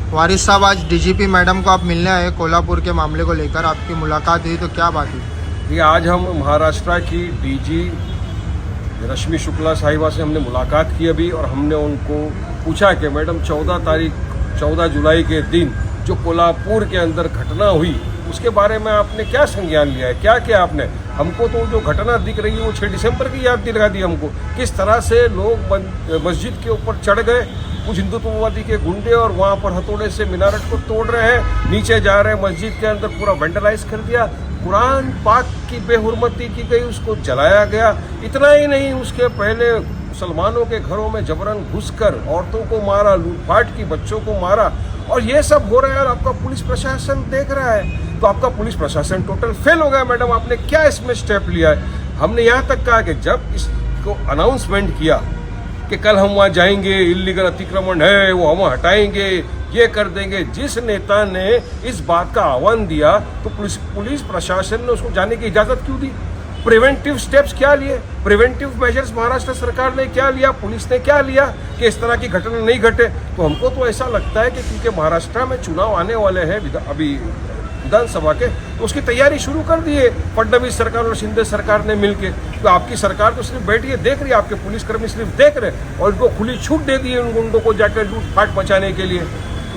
वारिस साहब, आज DGP madam को आप मिलने आए कोल्हापुर के मामले को लेकर, आपकी मुलाकात हुई तो क्या बात हुई? ये आज हम महाराष्ट्र की डीजी रश्मि शुक्ला साहिबा से हमने मुलाकात की अभी, और हमने उनको पूछा कि मैडम 14 जुलाई के दिन जो कोल्हापुर के अंदर घटना हुई उसके बारे में आपने क्या संज्ञान लिया है, क्या किया आपने? हमको तो जो घटना दिख रही है वो 6 दिसंबर की याद दिला दी हमको। किस तरह से लोग मस्जिद के ऊपर चढ़ गए, कुछ हिंदुत्ववादी के गुंडे, और वहाँ पर हथौड़े से मीनारत को तोड़ रहे हैं, नीचे जा रहे हैं, मस्जिद के अंदर पूरा वेंडलाइज कर दिया, कुरान पाक की बेहुरमती की गई, उसको जलाया गया। इतना ही नहीं, उसके पहले मुसलमानों के घरों में जबरन घुसकर औरतों को मारा, लूटपाट की, बच्चों को मारा, और ये सब हो रहा है और आपका पुलिस प्रशासन देख रहा है। तो आपका पुलिस प्रशासन टोटल फेल हो गया। मैडम, आपने क्या इसमें स्टेप लिया है? हमने यहाँ तक कहा कि जब इसको अनाउंसमेंट किया कि कल हम वहाँ जाएंगे, इल्लीगल अतिक्रमण है वो हम हटाएंगे, ये कर देंगे, जिस नेता ने इस बात का आह्वान दिया तो पुलिस प्रशासन ने उसको जाने की इजाजत क्यों दी? प्रिवेंटिव स्टेप्स क्या लिए? प्रिवेंटिव मेजर्स महाराष्ट्र सरकार ने क्या लिया, पुलिस ने क्या लिया कि इस तरह की घटना नहीं घटे? तो हमको तो ऐसा लगता है कि क्योंकि महाराष्ट्र में चुनाव आने वाले हैं अभी विधानसभा के, तो उसकी तैयारी शुरू कर दी है फडणवीस सरकार और शिंदे सरकार ने मिलके। तो आपकी सरकार तो सिर्फ बैठी है, देख रही है, आपके पुलिसकर्मी सिर्फ देख रहे हैं, और इनको खुली छूट दे दी है उन गुंडों को जाकर लूटपाट मचाने के लिए।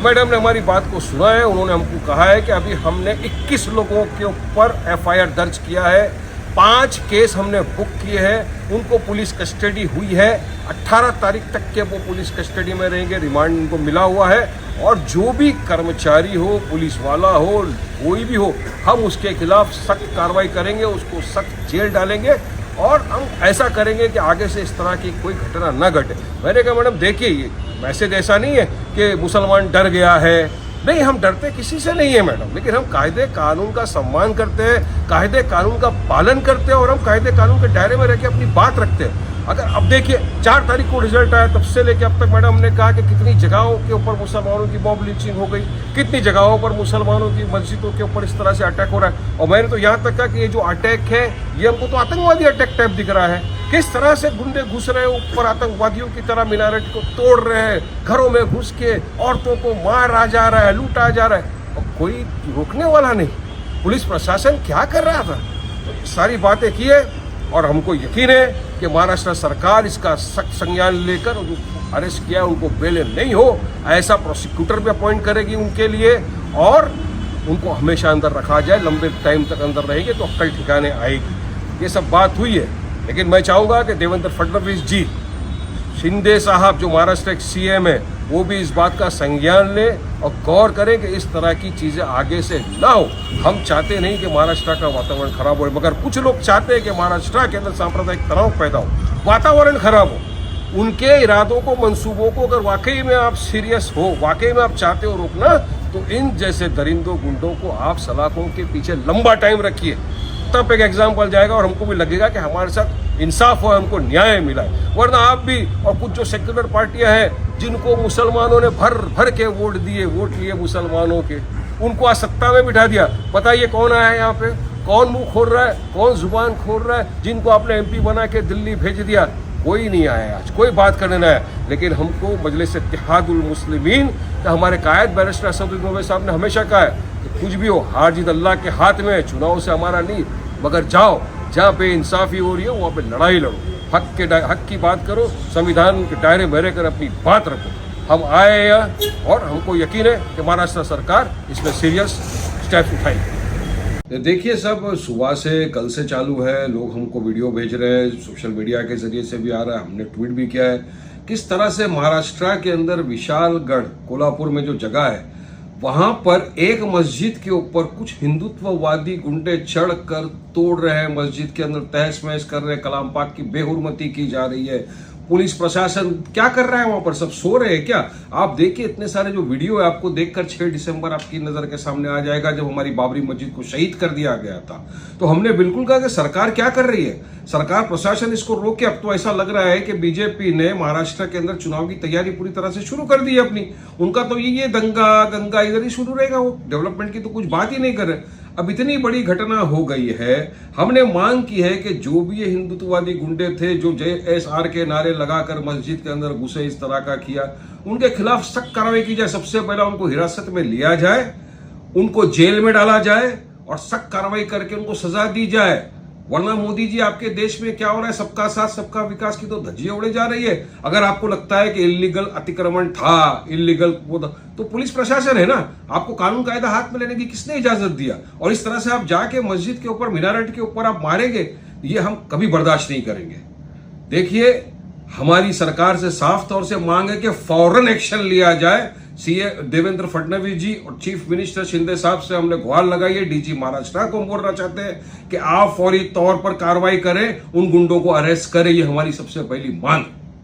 मैडम ने हमारी बात को सुना है, उन्होंने हमको कहा है कि अभी हमने 21 लोगों के ऊपर FIR दर्ज किया है, 5 केस हमने बुक किए हैं, उनको पुलिस कस्टडी हुई है, 18 तारीख तक के वो पुलिस कस्टडी में रहेंगे, रिमांड उनको मिला हुआ है, और जो भी कर्मचारी हो, पुलिस वाला हो, कोई भी हो, हम उसके खिलाफ सख्त कार्रवाई करेंगे, उसको सख्त जेल डालेंगे, और हम ऐसा करेंगे कि आगे से इस तरह की कोई घटना न घटे। मैंने कहा मैडम देखिए, ये मैसेज ऐसा नहीं है कि मुसलमान डर गया है, नहीं, हम डरते किसी से नहीं है मैडम, लेकिन हम कायदे कानून का सम्मान करते हैं, कायदे कानून का पालन करते हैं, और हम कायदे कानून के दायरे में रह के अपनी बात रखते हैं। अगर अब देखिए 4 तारीख को रिजल्ट आया, तब से लेके अब तक मैडम हमने कहा कि कितनी जगहों के ऊपर मुसलमानों की मॉब लिंचिंग हो गई, कितनी जगहों पर मुसलमानों की मस्जिदों के ऊपर इस तरह से अटैक हो रहा है। और मैंने तो यहाँ तक कहा कि ये जो अटैक है ये हमको तो आतंकवादी अटैक टाइप दिख रहा है। किस तरह से गुंडे घुस रहे हैं ऊपर, आतंकवादियों की तरह मीनारत को तोड़ रहे हैं, घरों में घुस के औरतों को मारा जा रहा है, लूटा जा रहा है, और कोई रोकने वाला नहीं। पुलिस प्रशासन क्या कर रहा था? तो सारी बातें की है, और हमको यकीन है कि महाराष्ट्र सरकार इसका सख्त संज्ञान लेकर उनको अरेस्ट किया, उनको बेल नहीं हो ऐसा प्रोसिक्यूटर भी अपॉइंट करेगी उनके लिए, और उनको हमेशा अंदर रखा जाए, लंबे टाइम तक अंदर रहेंगे तो अक्ल ठिकाने आएगी। ये सब बात हुई है, लेकिन मैं चाहूँगा कि देवेंद्र फडणवीस जी, शिंदे साहब जो महाराष्ट्र के CM है, वो भी इस बात का संज्ञान ले और गौर करें कि इस तरह की चीज़ें आगे से ना हो। हम चाहते नहीं कि महाराष्ट्र का वातावरण खराब हो, मगर कुछ लोग चाहते हैं कि महाराष्ट्र के अंदर सांप्रदायिक तनाव पैदा हो, वातावरण खराब हो। उनके इरादों को, मंसूबों को अगर वाकई में आप सीरियस हो, वाकई में आप चाहते हो रोकना, तो इन जैसे दरिंदों गुंडों को आप सलाखों के पीछे लंबा टाइम रखिए, तब एक एग्जाम्पल जाएगा और हमको भी लगेगा कि हमारे साथ इंसाफ हुआ, हमको न्याय मिला है। वरना आप भी और कुछ जो सेक्युलर पार्टियां हैं जिनको मुसलमानों ने भर भर के वोट लिए मुसलमानों के, उनको आज सत्ता में बिठा दिया। बताइए कौन आया है यहाँ पे, कौन मुंह खोल रहा है, कौन जुबान खोल रहा है? जिनको आपने MP बना के दिल्ली भेज दिया, कोई नहीं आया आज, कोई बात करने ना आया। लेकिन हमको मजलिस इत्तेहादुल मुस्लिमीन का हमारे कायद बैरिस्टर असदुद्दीन ओवैसी साहब ने हमेशा कहा है कि कुछ भी हो, हार जीत अल्लाह के हाथ में है, चुनाव से हमारा नहीं, मगर जाओ जहाँ पे इंसाफी हो रही है वहाँ पे लड़ाई लड़ो, हक की बात करो, संविधान के दायरे में रहकर अपनी बात रखो। हम आए हैं और हमको यकीन है कि महाराष्ट्र सरकार इसमें सीरियस स्टेप्स उठाएगी। देखिए, सब सुबह से कल से चालू है, लोग हमको वीडियो भेज रहे हैं, सोशल मीडिया के जरिए से भी आ रहा है, हमने ट्वीट भी किया है, किस तरह से महाराष्ट्र के अंदर विशालगढ़ कोल्हापुर में जो जगह है वहां पर एक मस्जिद के ऊपर कुछ हिंदुत्ववादी गुंडे चढ़कर तोड़ रहे हैं, मस्जिद के अंदर तहस महस कर रहे हैं, कलाम पाक की बेहुरमती की जा रही है। पुलिस प्रशासन क्या कर रहा है वहां पर? सब सो रहे हैं क्या? आप देखिए, इतने सारे जो वीडियो है आपको देखकर 6 दिसंबर आपकी नजर के सामने आ जाएगा, जब हमारी बाबरी मस्जिद को शहीद कर दिया गया था। तो हमने बिल्कुल कहा कि सरकार क्या कर रही है, सरकार प्रशासन इसको रोके। अब तो ऐसा लग रहा है कि बीजेपी ने महाराष्ट्र के अंदर चुनाव की तैयारी पूरी तरह से शुरू कर दी है अपनी। उनका तो ये दंगा गंगा इधर ही शुरू रहेगा, वो डेवलपमेंट की तो कुछ बात ही नहीं कर रहे। अब इतनी बड़ी घटना हो गई है, हमने मांग की है कि जो भी ये हिंदुत्ववादी गुंडे थे जो JSR के नारे लगाकर मस्जिद के अंदर घुसे, इस तरह का किया, उनके खिलाफ सख्त कार्रवाई की जाए। सबसे पहले उनको हिरासत में लिया जाए, उनको जेल में डाला जाए और सख्त कार्रवाई करके उनको सजा दी जाए। वरना मोदी जी आपके देश में क्या हो रहा है, सबका साथ सबका विकास की तो धज्जियां उड़े जा रही है। अगर आपको लगता है कि इलीगल अतिक्रमण था, इलीगल वो तो पुलिस प्रशासन है ना, आपको कानून कायदा हाथ में लेने की किसने इजाजत दिया? और इस तरह से आप जाके मस्जिद के ऊपर, मीनारेट के ऊपर आप मारेंगे, ये हम कभी बर्दाश्त नहीं करेंगे। देखिए, हमारी सरकार से साफ तौर से मांग है कि फौरन एक्शन लिया जाए। सीए देवेंद्र फडणवीस जी और चीफ मिनिस्टर शिंदे साहब से हमने गुहार लगाई है। डीजी महाराष्ट्र को बोलना चाहते हैं कि आप फौरी तौर पर कार्रवाई करें, उन गुंडों को अरेस्ट करें। ये हमारी सबसे पहली मांग है।